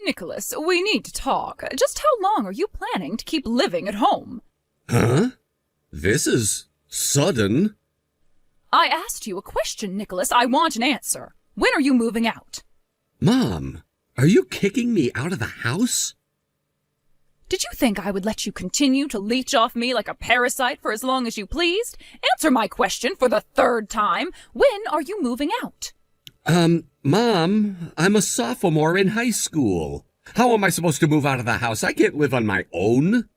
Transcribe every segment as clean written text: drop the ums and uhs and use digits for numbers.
Nicholas, we need to talk. Just how long are you planning to keep living at home? Huh? This is sudden. I asked you a question, Nicholas. I want an answer. When are you moving out? Mom, are you kicking me out of the house? Did you think I would let you continue to leech off me like a parasite for as long as you pleased? Answer my question for the third time. When are you moving out? Mom, I'm a sophomore in high school. How am I supposed to move out of the house? I can't live on my own.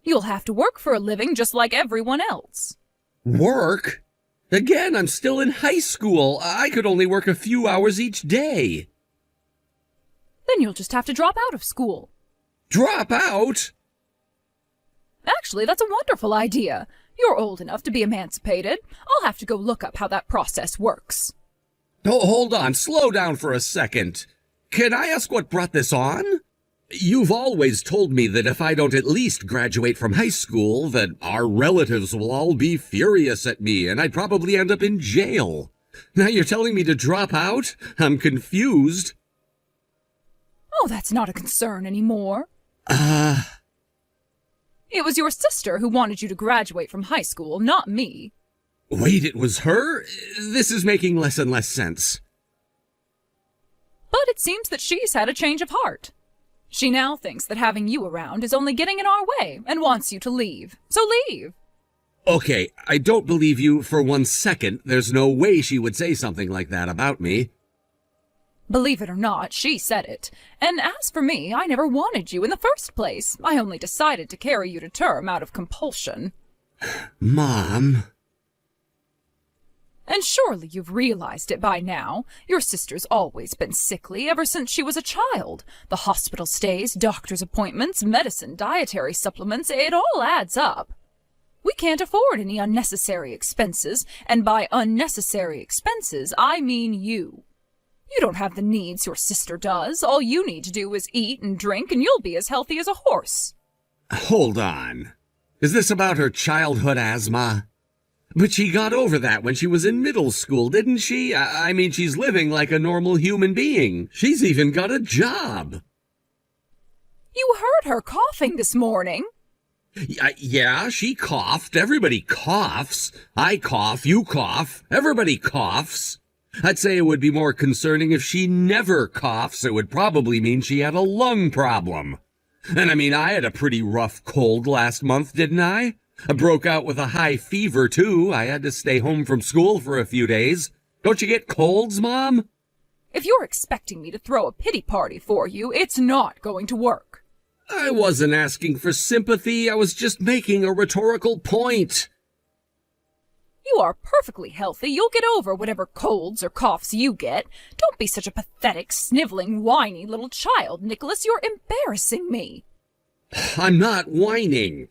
You'll have to work for a living just like everyone else. Work? Again, I'm still in high school. I could only work a few hours each day. Then you'll just have to drop out of school. Drop out? Actually, that's a wonderful idea. You're old enough to be emancipated. I'll have to go look up how that process works. Oh, hold on. Slow down for a second. Can I ask what brought this on? You've always told me that if I don't at least graduate from high school, that our relatives will all be furious at me and I'd probably end up in jail. Now you're telling me to drop out? I'm confused. Oh, that's not a concern anymore. It was your sister who wanted you to graduate from high school, not me. Wait, it was her? This is making less and less sense. But it seems that she's had a change of heart. She now thinks that having you around is only getting in our way and wants you to leave. So leave. Okay, I don't believe you for 1 second. There's no way she would say something like that about me. Believe it or not, she said it. And as for me, I never wanted you in the first place. I only decided to carry you to term out of compulsion. Mom. And surely you've realized it by now. Your sister's always been sickly ever since she was a child. The hospital stays, doctor's appointments, medicine, dietary supplements, it all adds up. We can't afford any unnecessary expenses, and by unnecessary expenses, I mean you. You don't have the needs your sister does. All you need to do is eat and drink, and you'll be as healthy as a horse. Hold on. Is this about her childhood asthma? But she got over that when she was in middle school, didn't she? I mean, she's living like a normal human being. She's even got a job. You heard her coughing this morning. Yeah, she coughed. Everybody coughs. I cough, you cough. Everybody coughs. I'd say it would be more concerning if she never coughs. It would probably mean she had a lung problem. And I mean, I had a pretty rough cold last month, didn't I? I broke out with a high fever, too. I had to stay home from school for a few days. Don't you get colds, Mom? If you're expecting me to throw a pity party for you, it's not going to work. I wasn't asking for sympathy. I was just making a rhetorical point. You are perfectly healthy. You'll get over whatever colds or coughs you get. Don't be such a pathetic, sniveling, whiny little child, Nicholas. You're embarrassing me. I'm not whining.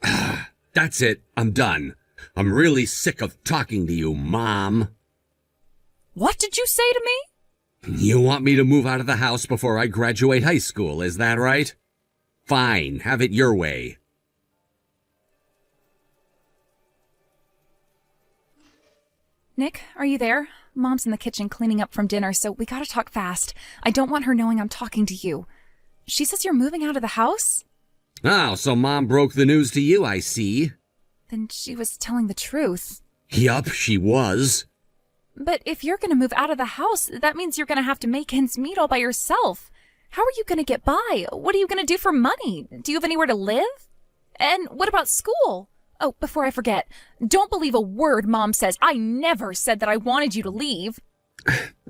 That's it. I'm done. I'm really sick of talking to you, Mom. What did you say to me? You want me to move out of the house before I graduate high school, is that right? Fine, have it your way. Nick, are you there? Mom's in the kitchen cleaning up from dinner, so we gotta talk fast. I don't want her knowing I'm talking to you. She says you're moving out of the house? Oh, so Mom broke the news to you, I see. Then she was telling the truth. Yup, she was. But if you're gonna move out of the house, that means you're gonna have to make ends meet all by yourself. How are you gonna get by? What are you gonna do for money? Do you have anywhere to live? And what about school? Oh, before I forget, don't believe a word Mom says. I never said that I wanted you to leave.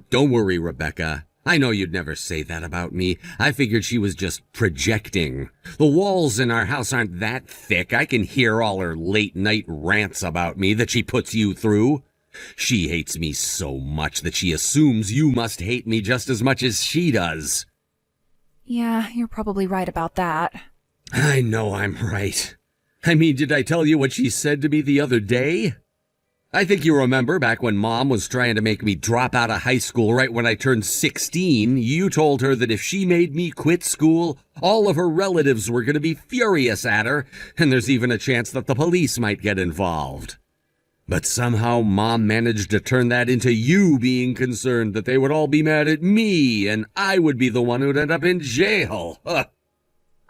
Don't worry, Rebecca. I know you'd never say that about me. I figured she was just projecting. The walls in our house aren't that thick. I can hear all her late-night rants about me that she puts you through. She hates me so much that she assumes you must hate me just as much as she does. Yeah, you're probably right about that. I know I'm right. I mean, did I tell you what she said to me the other day? I think you remember back when Mom was trying to make me drop out of high school right when I turned 16, you told her that if she made me quit school, all of her relatives were going to be furious at her, and there's even a chance that the police might get involved. But somehow Mom managed to turn that into you being concerned that they would all be mad at me and I would be the one who'd end up in jail. Ugh.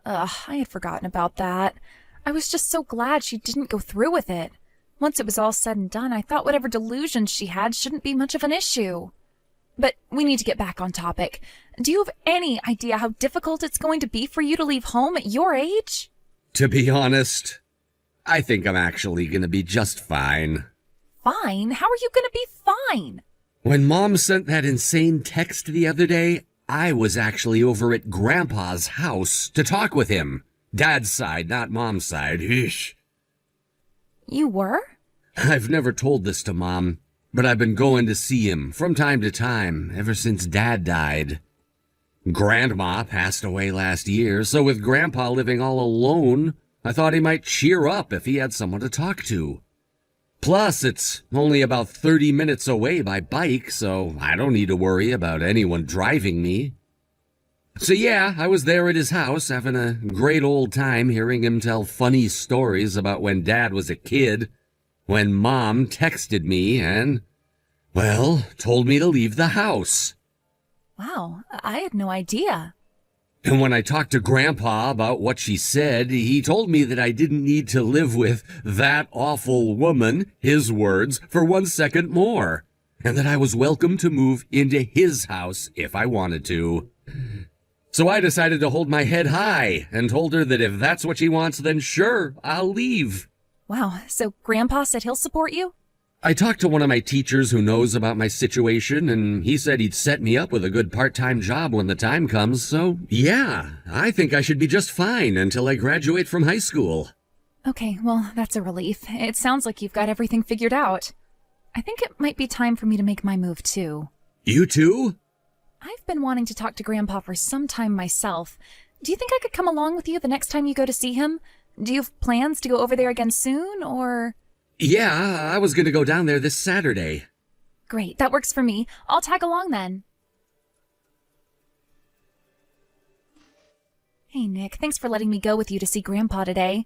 I had forgotten about that. I was just so glad she didn't go through with it. Once it was all said and done, I thought whatever delusions she had shouldn't be much of an issue. But we need to get back on topic. Do you have any idea how difficult it's going to be for you to leave home at your age? To be honest, I think I'm actually gonna be just fine. Fine? How are you going to be fine? When Mom sent that insane text the other day, I was actually over at Grandpa's house to talk with him. Dad's side, not Mom's side. Eesh. You were? I've never told this to Mom, but I've been going to see him from time to time ever since Dad died. Grandma passed away last year, so with Grandpa living all alone, I thought he might cheer up if he had someone to talk to. Plus, it's only about 30 minutes away by bike, so I don't need to worry about anyone driving me. So yeah, I was there at his house having a great old time hearing him tell funny stories about when Dad was a kid, when Mom texted me and, well, told me to leave the house. Wow, I had no idea. And when I talked to Grandpa about what she said, he told me that I didn't need to live with that awful woman, his words, for 1 second more, and that I was welcome to move into his house if I wanted to. So I decided to hold my head high and told her that if that's what she wants, then sure, I'll leave. Wow, so Grandpa said he'll support you? I talked to one of my teachers who knows about my situation, and he said he'd set me up with a good part-time job when the time comes, so yeah, I think I should be just fine until I graduate from high school. Okay, well, that's a relief. It sounds like you've got everything figured out. I think it might be time for me to make my move, too. You too? I've been wanting to talk to Grandpa for some time myself. Do you think I could come along with you the next time you go to see him? Do you have plans to go over there again soon, or...? Yeah, I was going to go down there this Saturday. Great, that works for me. I'll tag along then. Hey, Nick, thanks for letting me go with you to see Grandpa today.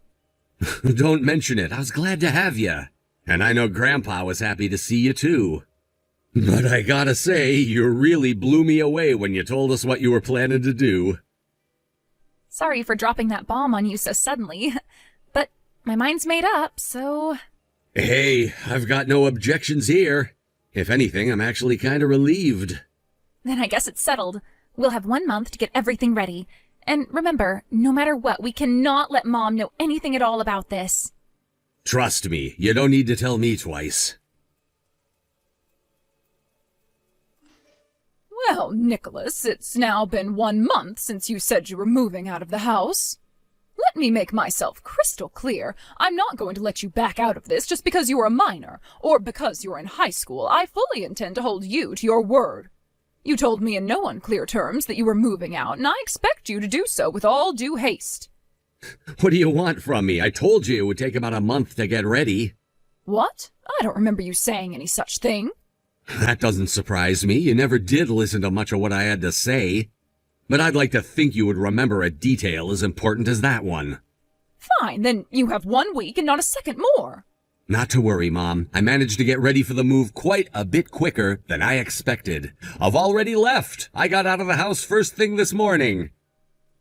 Don't mention it. I was glad to have you. And I know Grandpa was happy to see you too. But I gotta say, you really blew me away when you told us what you were planning to do. Sorry for dropping that bomb on you so suddenly, but my mind's made up, so... Hey, I've got no objections here. If anything, I'm actually kind of relieved. Then I guess it's settled. We'll have 1 month to get everything ready. And remember, no matter what, we cannot let Mom know anything at all about this. Trust me, you don't need to tell me twice. Well, Nicholas, it's now been 1 month since you said you were moving out of the house. Let me make myself crystal clear. I'm not going to let you back out of this just because you're a minor, or because you're in high school. I fully intend to hold you to your word. You told me in no unclear terms that you were moving out, and I expect you to do so with all due haste. What do you want from me? I told you it would take about a month to get ready. What? I don't remember you saying any such thing. That doesn't surprise me. You never did listen to much of what I had to say. But I'd like to think you would remember a detail as important as that one. Fine, then you have 1 week and not a second more. Not to worry, Mom. I managed to get ready for the move quite a bit quicker than I expected. I've already left. I got out of the house first thing this morning.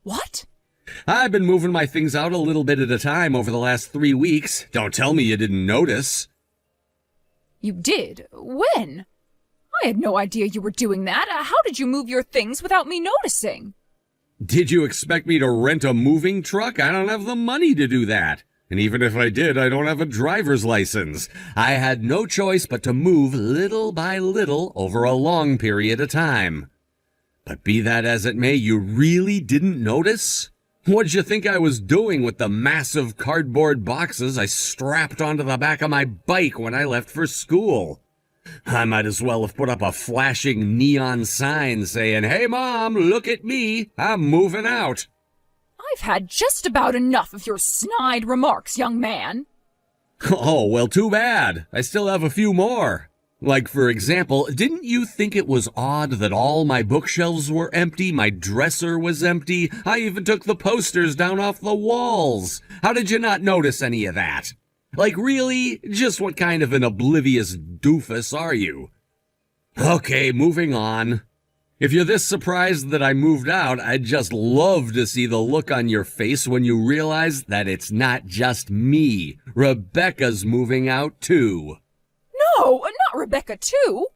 What? I've been moving my things out a little bit at a time over the last 3 weeks. Don't tell me you didn't notice. You did? When? I had no idea you were doing that. How did you move your things without me noticing? Did you expect me to rent a moving truck? I don't have the money to do that. And even if I did, I don't have a driver's license. I had no choice but to move little by little over a long period of time. But be that as it may, you really didn't notice? What'd you think I was doing with the massive cardboard boxes I strapped onto the back of my bike when I left for school? I might as well have put up a flashing neon sign saying, "Hey, Mom, look at me. I'm moving out." I've had just about enough of your snide remarks, young man. Oh, well, too bad. I still have a few more. Like, for example, didn't you think it was odd that all my bookshelves were empty, my dresser was empty? I even took the posters down off the walls. How did you not notice any of that? Like, really? Just what kind of an oblivious doofus are you? Okay, moving on. If you're this surprised that I moved out, I'd just love to see the look on your face when you realize that it's not just me. Rebecca's moving out too. No, not Rebecca, too.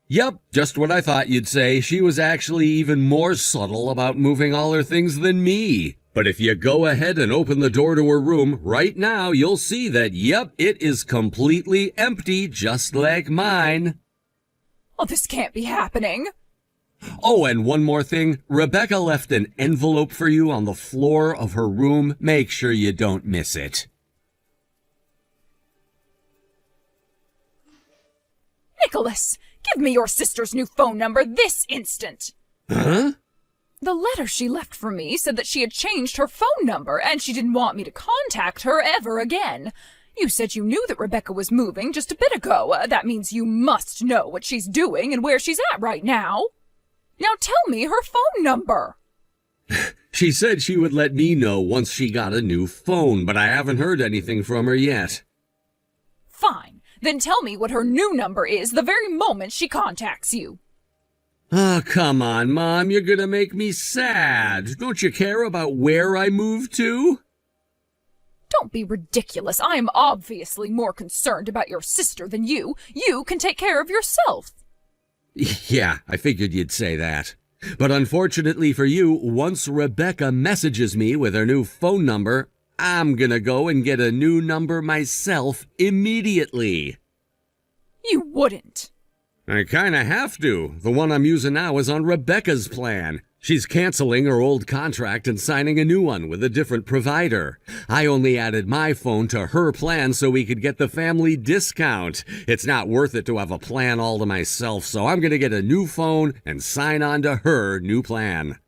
Yep, just what I thought you'd say. She was actually even more subtle about moving all her things than me. But if you go ahead and open the door to her room right now, you'll see that, yep, it is completely empty, just like mine. Oh, this can't be happening. Oh, and one more thing. Rebecca left an envelope for you on the floor of her room. Make sure you don't miss it. Nicholas, give me your sister's new phone number this instant. Huh? The letter she left for me said that she had changed her phone number and she didn't want me to contact her ever again. You said you knew that Rebecca was moving just a bit ago. That means you must know what she's doing and where she's at right now. Now tell me her phone number. She said she would let me know once she got a new phone, but I haven't heard anything from her yet. Fine. Then tell me what her new number is the very moment she contacts you. Oh, come on, Mom. You're gonna make me sad. Don't you care about where I moved to? Don't be ridiculous. I am obviously more concerned about your sister than you. You can take care of yourself. Yeah, I figured you'd say that. But unfortunately for you, once Rebecca messages me with her new phone number, I'm gonna go and get a new number myself immediately. You wouldn't. I kinda have to. The one I'm using now is on Rebecca's plan. She's canceling her old contract and signing a new one with a different provider. I only added my phone to her plan so we could get the family discount. It's not worth it to have a plan all to myself, so I'm gonna get a new phone and sign on to her new plan.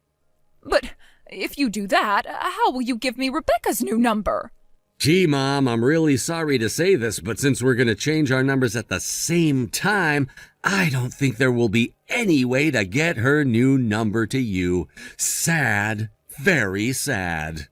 But if you do that, how will you give me Rebecca's new number? Gee, Mom, I'm really sorry to say this, but since we're gonna change our numbers at the same time, I don't think there will be any way to get her new number to you. Sad. Very sad.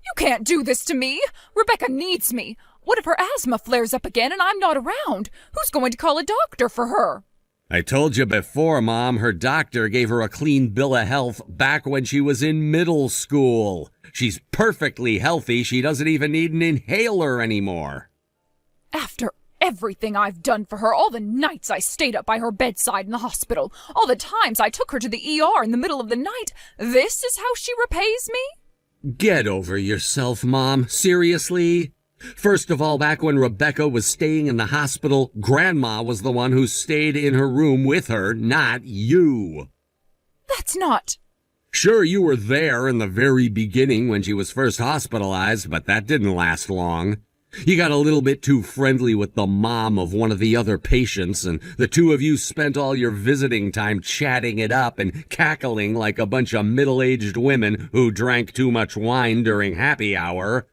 You can't do this to me. Rebecca needs me. What if her asthma flares up again and I'm not around? Who's going to call a doctor for her? I told you before, Mom, her doctor gave her a clean bill of health back when she was in middle school. She's perfectly healthy. She doesn't even need an inhaler anymore. After everything I've done for her, all the nights I stayed up by her bedside in the hospital, all the times I took her to the ER in the middle of the night, this is how she repays me? Get over yourself, Mom. Seriously? First of all, back when Rebecca was staying in the hospital, Grandma was the one who stayed in her room with her, not you. That's not... Sure, you were there in the very beginning when she was first hospitalized, but that didn't last long. You got a little bit too friendly with the mom of one of the other patients, and the two of you spent all your visiting time chatting it up and cackling like a bunch of middle-aged women who drank too much wine during happy hour.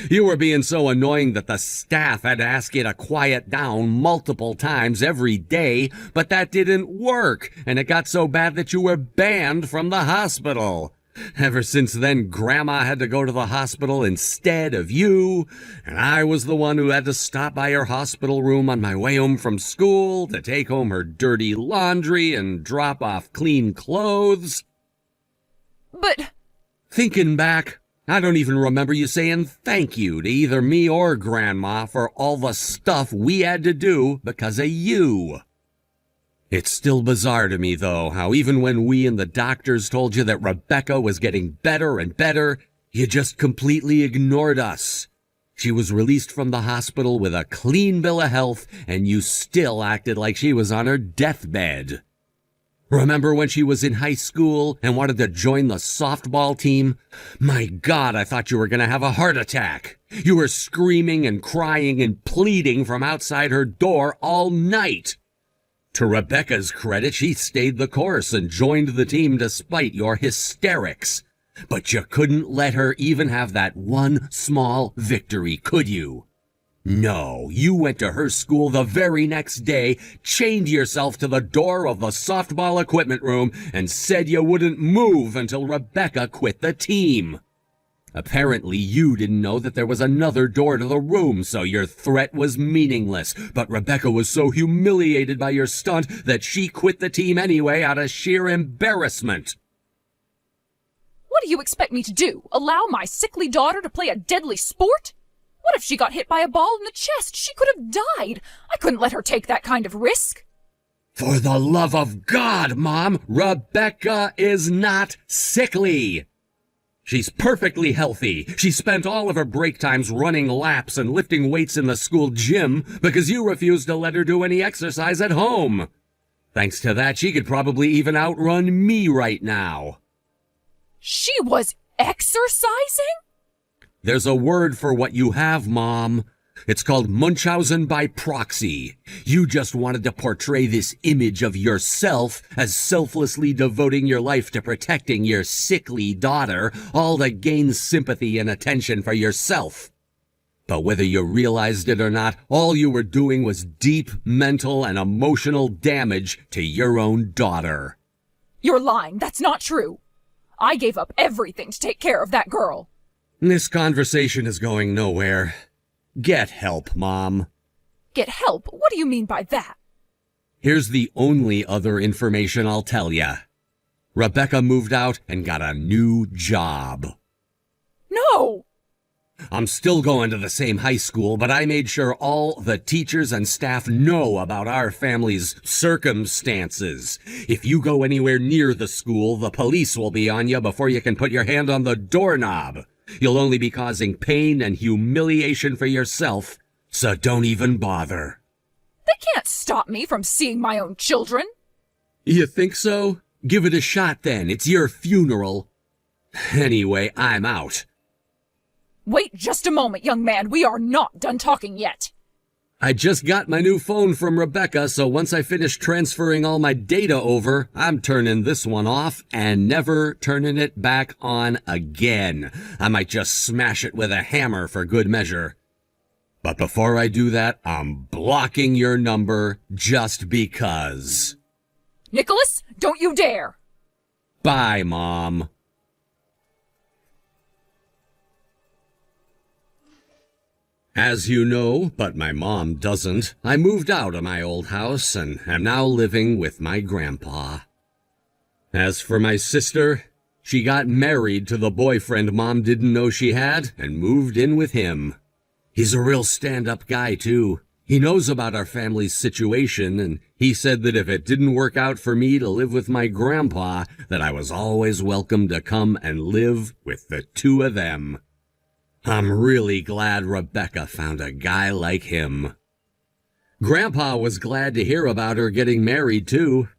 You were being so annoying that the staff had to ask you to quiet down multiple times every day, but that didn't work, and it got so bad that you were banned from the hospital. Ever since then, Grandma had to go to the hospital instead of you, and I was the one who had to stop by her hospital room on my way home from school to take home her dirty laundry and drop off clean clothes. But... Thinking back, I don't even remember you saying thank you to either me or Grandma for all the stuff we had to do because of you. It's still bizarre to me, though, how even when we and the doctors told you that Rebecca was getting better and better, you just completely ignored us. She was released from the hospital with a clean bill of health, and you still acted like she was on her deathbed. Remember when she was in high school and wanted to join the softball team? My God, I thought you were going to have a heart attack. You were screaming and crying and pleading from outside her door all night. To Rebecca's credit, she stayed the course and joined the team despite your hysterics. But you couldn't let her even have that one small victory, could you? No, you went to her school the very next day, chained yourself to the door of the softball equipment room, and said you wouldn't move until Rebecca quit the team. Apparently, you didn't know that there was another door to the room, so your threat was meaningless. But Rebecca was so humiliated by your stunt that she quit the team anyway out of sheer embarrassment. What do you expect me to do? Allow my sickly daughter to play a deadly sport? What if she got hit by a ball in the chest? She could have died. I couldn't let her take that kind of risk. For the love of God, Mom, Rebecca is not sickly. She's perfectly healthy. She spent all of her break times running laps and lifting weights in the school gym because you refused to let her do any exercise at home. Thanks to that, she could probably even outrun me right now. She was exercising? There's a word for what you have, Mom. It's called Munchausen by proxy. You just wanted to portray this image of yourself as selflessly devoting your life to protecting your sickly daughter, all to gain sympathy and attention for yourself. But whether you realized it or not, all you were doing was deep mental and emotional damage to your own daughter. You're lying. That's not true. I gave up everything to take care of that girl. This conversation is going nowhere. Get help, Mom. Get help? What do you mean by that? Here's the only other information I'll tell ya. Rebecca moved out and got a new job. No! I'm still going to the same high school, but I made sure all the teachers and staff know about our family's circumstances. If you go anywhere near the school, the police will be on you before you can put your hand on the doorknob. You'll only be causing pain and humiliation for yourself, so don't even bother. They can't stop me from seeing my own children. You think so? Give it a shot then. It's your funeral. Anyway, I'm out. Wait just a moment, young man. We are not done talking yet. I just got my new phone from Rebecca, so once I finish transferring all my data over, I'm turning this one off and never turning it back on again. I might just smash it with a hammer for good measure. But before I do that, I'm blocking your number just because. Nicholas, don't you dare! Bye, Mom. As you know, but my mom doesn't, I moved out of my old house and am now living with my grandpa. As for my sister, she got married to the boyfriend Mom didn't know she had and moved in with him. He's a real stand-up guy, too. He knows about our family's situation, and he said that if it didn't work out for me to live with my grandpa, that I was always welcome to come and live with the two of them. I'm really glad Rebecca found a guy like him. Grandpa was glad to hear about her getting married, too.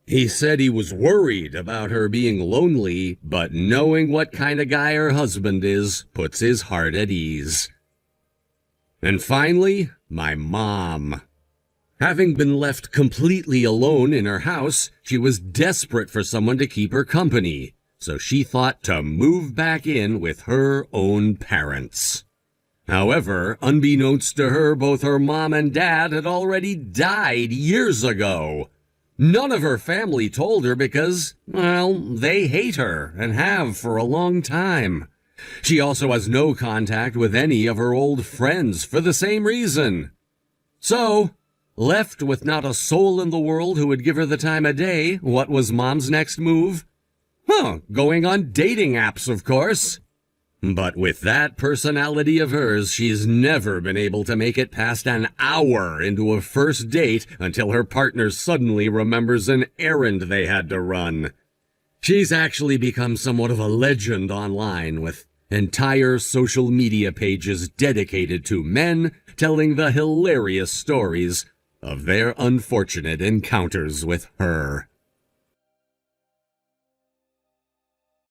He said he was worried about her being lonely, but knowing what kind of guy her husband is puts his heart at ease. And finally, my mom. Having been left completely alone in her house, she was desperate for someone to keep her company. So she thought to move back in with her own parents. However, unbeknownst to her, both her mom and dad had already died years ago. None of her family told her because, well, they hate her and have for a long time. She also has no contact with any of her old friends for the same reason. So, left with not a soul in the world who would give her the time of day, what was Mom's next move? Going on dating apps, of course. But with that personality of hers, she's never been able to make it past an hour into a first date until her partner suddenly remembers an errand they had to run. She's actually become somewhat of a legend online, with entire social media pages dedicated to men telling the hilarious stories of their unfortunate encounters with her.